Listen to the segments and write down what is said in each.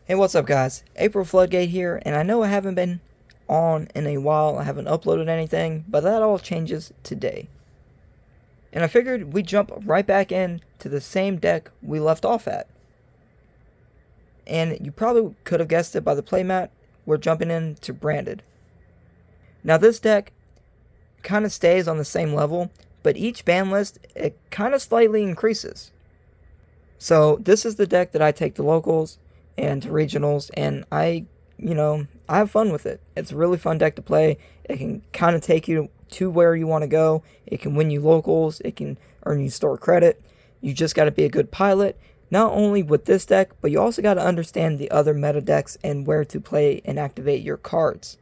Hey, what's up, guys? April Floodgate here, and I know I haven't been on in a while. I haven't uploaded anything, but that all changes today. And I figured we'd jump right back in to the same deck we left off at. And you probably could have guessed it by the playmat. We're jumping into Branded. Now, this deck kind of stays on the same level, but each ban list, it kind of slightly increases. So, this is the deck that I take to locals and to regionals, and I have fun with it. It's a really fun deck to play. It can kind of take you to where you want to go. It can win you locals. It can earn you store credit. You just got to be a good pilot, not only with this deck, but you also got to understand the other meta decks and where to play and activate your cards.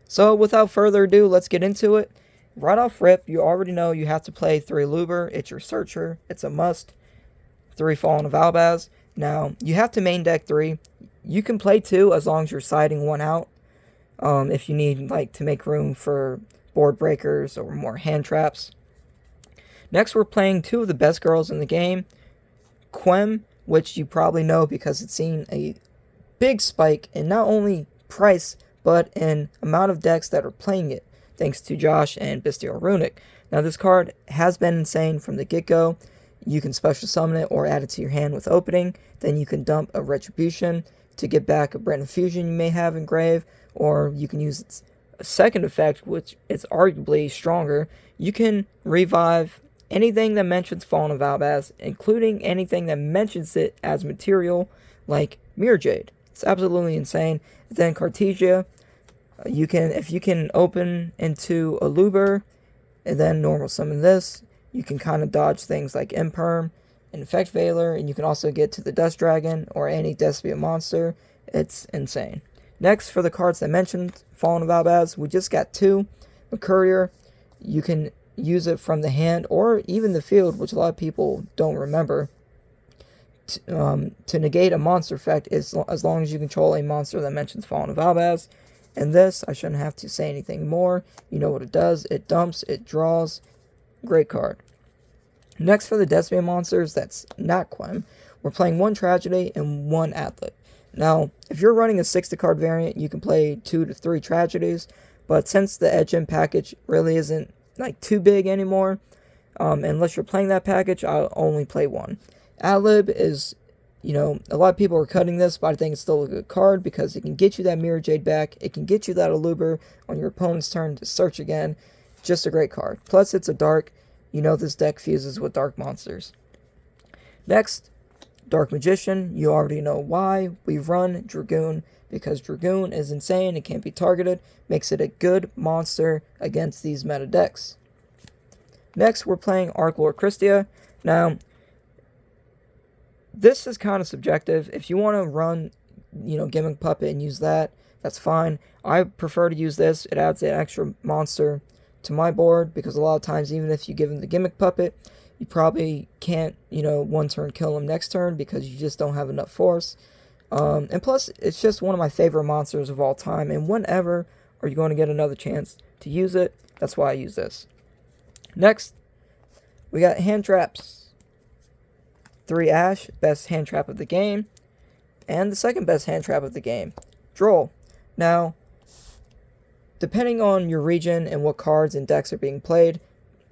So without further ado, let's get into it. Right off rip, you already know you have to play 3 Luber. It's your searcher. It's a must. 3 Fallen of Albaz. Now, you have to main deck 3. You can play 2 as long as you're siding 1 out. If you need to make room for board breakers or more hand traps. Next, we're playing 2 of the best girls in the game. Quem, which you probably know because it's seen a big spike in not only price, but in amount of decks that are playing it, thanks to Josh and Bestial Runic. Now, this card has been insane from the get-go. You can special summon it or add it to your hand with opening. Then you can dump a Retribution to get back a Branded Fusion you may have in grave, or you can use its second effect, which is arguably stronger. You can revive anything that mentions Fallen of Albaz, including anything that mentions it as material, like Mirror Jade. It's absolutely insane. Then Cartesia, if you can open into a Luber, and then normal summon this, you can kind of dodge things like Imperm and Effect Veiler, and you can also get to the Dust Dragon or any Despia monster. It's insane. Next, for the cards that mentioned Fallen of Albaz, we just got 2. Mercurier, you can use it from the hand or even the field, which a lot of people don't remember, to negate a monster effect as long as you control a monster that mentions Fallen of Albaz. And this, I shouldn't have to say anything more. You know what it does. It dumps, it draws. Great card. Next, for the Despia monsters, that's not Quem, we're playing 1 Tragedy and 1 Atlet. Now, if you're running a 60-card variant, you can play 2 to 3 Tragedies, but since the Edge In package really isn't too big anymore, unless you're playing that package, I'll only play 1. Adlib is, a lot of people are cutting this, but I think it's still a good card because it can get you that Mirror Jade back, it can get you that Aluber on your opponent's turn to search again. Just a great card. Plus, it's a dark. This deck fuses with dark monsters. Next, Dark Magician. You already know why. We run Dragoon because Dragoon is insane. It can't be targeted. Makes it a good monster against these meta decks. Next, we're playing Archlord Christia. Now, this is kind of subjective. If you want to run, Gimmick Puppet and use that, that's fine. I prefer to use this. It adds an extra monster to my board, because a lot of times, even if you give him the Gimmick Puppet, you probably can't, one turn kill him next turn because you just don't have enough force. And plus, it's just one of my favorite monsters of all time, and whenever are you going to get another chance to use it? That's why I use this. Next, we got hand traps. 3 Ash, best hand trap of the game, and the second best hand trap of the game, Droll. Now, depending on your region and what cards and decks are being played,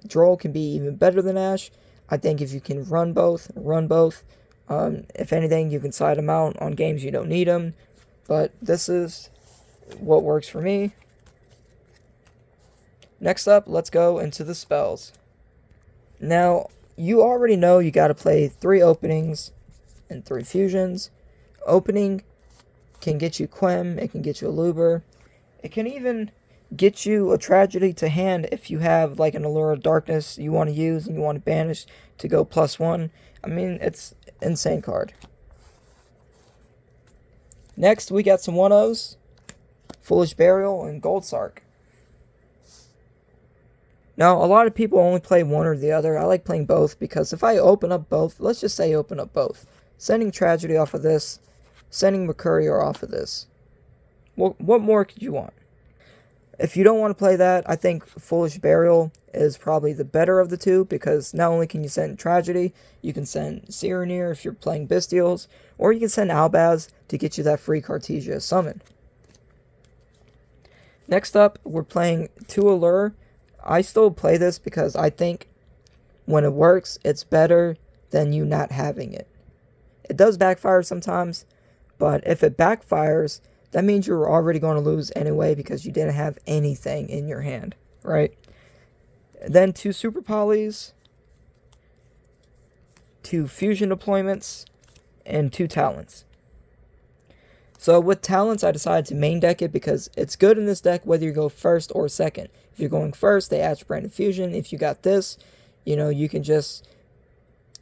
Droll can be even better than Ash. I think if you can run both, run both. If anything, you can side them out on games you don't need them. But this is what works for me. Next up, let's go into the spells. Now, you already know you got to play 3 openings and 3 fusions. Opening can get you Quem, it can get you a Luber. It can even get you a Tragedy to hand if you have an Allure of Darkness you want to use and you want to banish to go +1. I mean, it's an insane card. Next, we got some 1-0s. Foolish Burial and Gold Sark. Now, a lot of people only play one or the other. I like playing both because if I open up both, let's just say open up both. Sending Tragedy off of this, sending Mercurier off of this. What more could you want? If you don't want to play that, I think Foolish Burial is probably the better of the two, because not only can you send Tragedy, you can send Cyranir if you're playing Bystials, or you can send Albaz to get you that free Cartesia summon. Next up, we're playing 2 Allure. I still play this because I think when it works, it's better than you not having it. It does backfire sometimes, but if it backfires, that means you're already going to lose anyway because you didn't have anything in your hand, right? Then 2 Super Polys, 2 Fusion Deployments, and 2 Talents. So with Talents, I decided to main deck it because it's good in this deck whether you go first or second. If you're going first, they add Branded Fusion. If you got this, you can just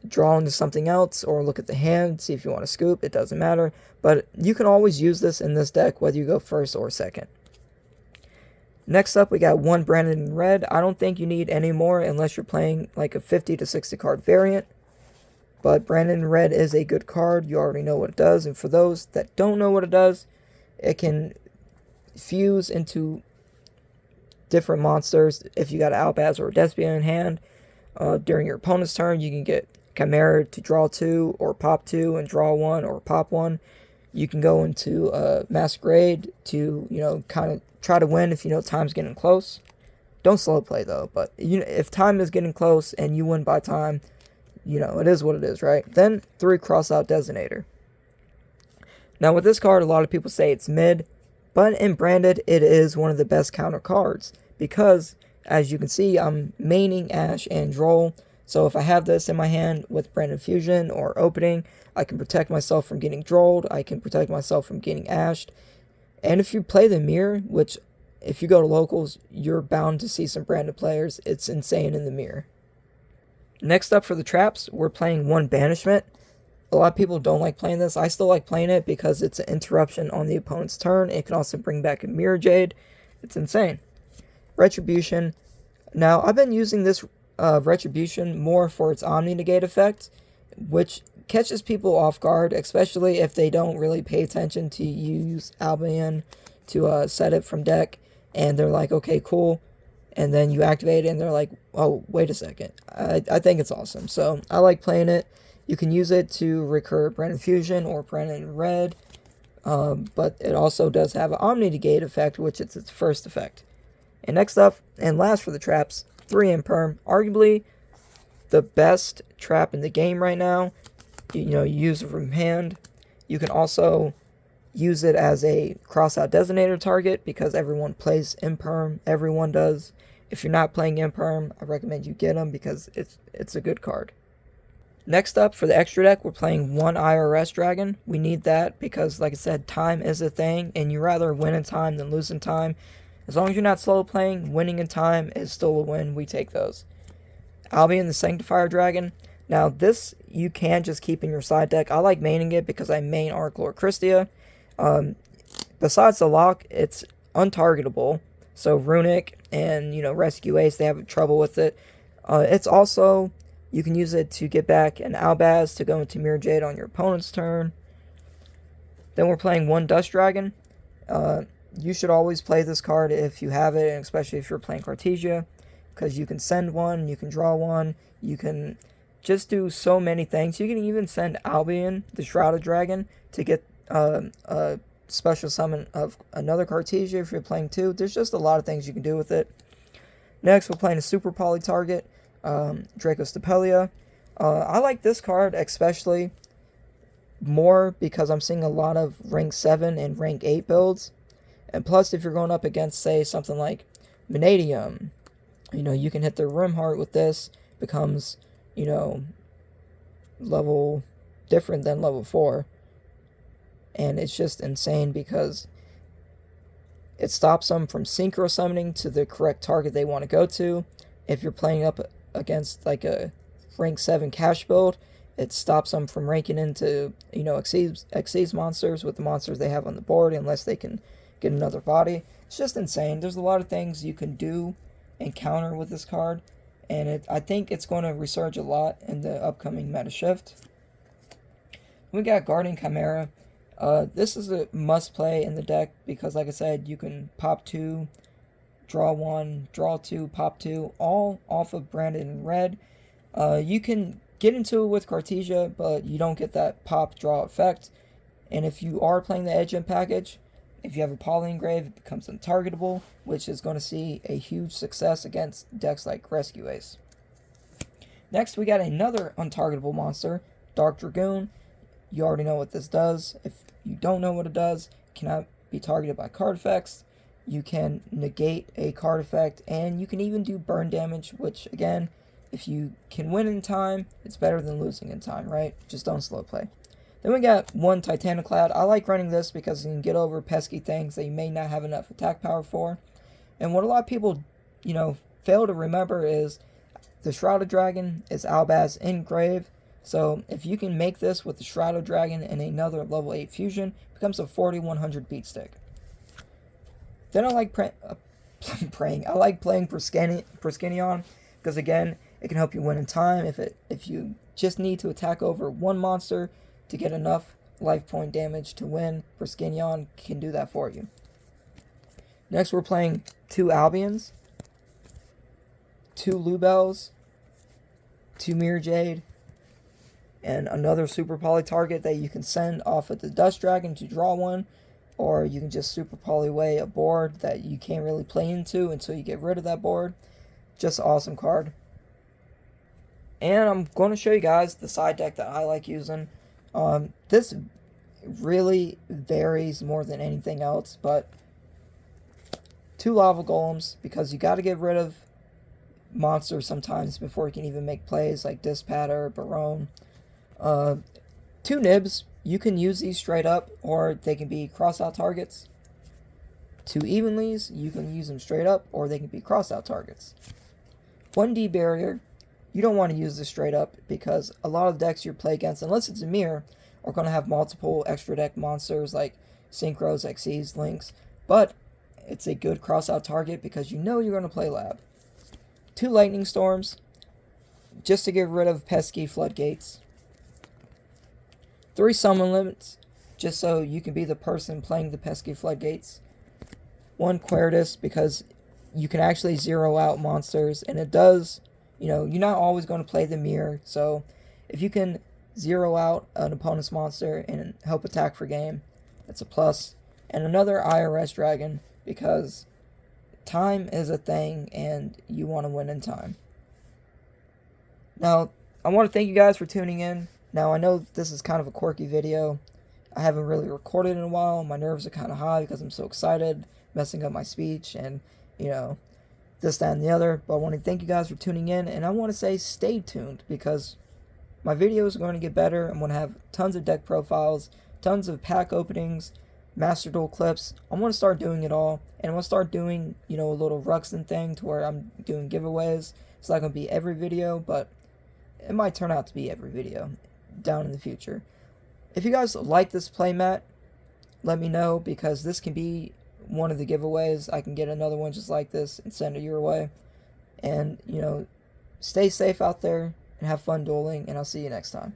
draw into something else or look at the hand, see if you want to scoop. It doesn't matter. But you can always use this in this deck whether you go first or second. Next up, we got 1 Branded in Red. I don't think you need any more unless you're playing like a 50 to 60 card variant. But Branded in Red is a good card. You already know what it does. And for those that don't know what it does, it can fuse into different monsters. If you got an Albaz or a Despia in hand, during your opponent's turn, you can get Chimera to draw 2 or pop 2 and draw 1 or pop 1. You can go into Masquerade to, kind of try to win if you know time's getting close. Don't slow play though, but if time is getting close and you win by time, it is what it is, right? Then 3 Crossout Designator. Now with this card, a lot of people say it's mid, but in Branded, it is one of the best counter cards because, as you can see, I'm maining Ash and Droll. So if I have this in my hand with Branded Fusion or opening, I can protect myself from getting Drolled, I can protect myself from getting Ashed. And if you play the Mirror, which if you go to locals, you're bound to see some Branded players, it's insane in the Mirror. Next up for the traps, we're playing 1 Banishment. A lot of people don't like playing this. I still like playing it because it's an interruption on the opponent's turn. It can also bring back a Mirror Jade. It's insane. Retribution. Now, I've been using this Retribution more for its Omni Negate effect, which catches people off guard, especially if they don't really pay attention to use Albion to set it from deck, and they're like, okay, cool. And then you activate it, and they're like, oh, wait a second. I think it's awesome. So I like playing it. You can use it to recur Branded Fusion or Branded Red, but it also does have an Omni Negate effect, which is its first effect. And next up, and last for the traps, 3 Imperm. Arguably the best trap in the game right now. You use it from hand. You can also use it as a Crossout Designator target because everyone plays Imperm. Everyone does. If you're not playing Imperm, I recommend you get them because it's a good card. Next up, for the extra deck, we're playing 1 IRS Dragon. We need that because, like I said, time is a thing, and you rather win in time than lose in time. As long as you're not slow playing, winning in time is still a win. We take those. Albion the Sanctifier Dragon. Now, this you can just keep in your side deck. I like maining it because I main Archlord Christia. Besides the lock, it's untargetable. So Runic and, Rescue Ace, they have trouble with it. It's also, you can use it to get back an Albaz to go into Mirror Jade on your opponent's turn. Then we're playing 1 Dust Dragon. You should always play this card if you have it, and especially if you're playing Cartesia, because you can send 1, you can draw 1, you can just do so many things. You can even send Albion, the Shrouded Dragon, to get a special summon of another Cartesia if you're playing 2. There's just a lot of things you can do with it. Next, we're playing a Super Poly target, Dracostapelia. I like this card especially more because I'm seeing a lot of rank 7 and rank 8 builds. And plus, if you're going up against, say, something like Vanadium, you can hit the Rimheart with this. Becomes, level different than level 4. And it's just insane because it stops them from synchro summoning to the correct target they want to go to. If you're playing up against like a rank 7 cash build, it stops them from ranking into, Xyz monsters with the monsters they have on the board unless they can get another body. It's just insane. There's a lot of things you can do and counter with this card, and I think it's going to resurge a lot in the upcoming meta shift. We got Guardian Chimera. This is a must play in the deck because, like I said, you can pop 2 draw 1, draw 2, pop 2, all off of Branded in red. You can get into it with Cartesia, but you don't get that pop draw effect. And if you are playing the Edge Imp package, if you have a Poly Engrave, it becomes untargetable, which is going to see a huge success against decks like Rescue Ace. Next, we got another untargetable monster, Dark Dragoon. You already know what this does. If you don't know what it does, it cannot be targeted by card effects. You can negate a card effect, and you can even do burn damage, which, again, if you can win in time, it's better than losing in time, right? Just don't slow play. Then we got one Titaniclad. I like running this because you can get over pesky things that you may not have enough attack power for. And what a lot of people, fail to remember is the Shrouded Dragon is Albaz Engrave. So if you can make this with the Shrouded Dragon and another level 8 fusion, it becomes a 4100 beat stick. Then I like praying. I like playing Proskenion because, again, it can help you win in time. If you just need to attack over one monster to get enough life point damage to win, Proskenion can do that for you. Next, we're playing 2 Albions, 2 Lubels, 2 Mirror Jade, and another Super Poly target that you can send off of the Dust Dragon to draw 1, or you can just Super Poly away a board that you can't really play into until you get rid of that board. Just an awesome card. And I'm going to show you guys the side deck that I like using. This really varies more than anything else, but 2 Lava Golems, because you got to get rid of monsters sometimes before you can even make plays like Dispatter, Barone. 2 Nibs, you can use these straight up, or they can be cross-out targets. 2 Evenlies, you can use them straight up, or they can be cross-out targets. 1 D-Barrier, you don't want to use this straight up, because a lot of decks you play against, unless it's a mirror, are going to have multiple extra deck monsters like Synchros, Xyz, Lynx, but it's a good cross-out target because you know you're going to play Lab. 2 Lightning Storms, just to get rid of pesky Floodgates. 3 Summon Limits, just so you can be the person playing the pesky Floodgates. 1 Quertus, because you can actually zero out monsters, and it does, you're not always going to play the mirror, so if you can zero out an opponent's monster and help attack for game, that's a plus. And another IRS Dragon, because time is a thing, and you want to win in time. Now, I want to thank you guys for tuning in. Now, I know this is kind of a quirky video. I haven't really recorded in a while. My nerves are kind of high because I'm so excited, messing up my speech, and, this, that, and the other. But I want to thank you guys for tuning in, and I want to say stay tuned, because my videos are going to get better. I'm going to have tons of deck profiles, tons of pack openings, Master Duel clips. I want to start doing it all, and I want to start doing, a little Ruxin thing to where I'm doing giveaways. It's not going to be every video, but it might turn out to be every video down in the future. If you guys like this playmat, let me know, because this can be one of the giveaways. I can get another one just like this and send it your way. And, stay safe out there and have fun dueling, and I'll see you next time.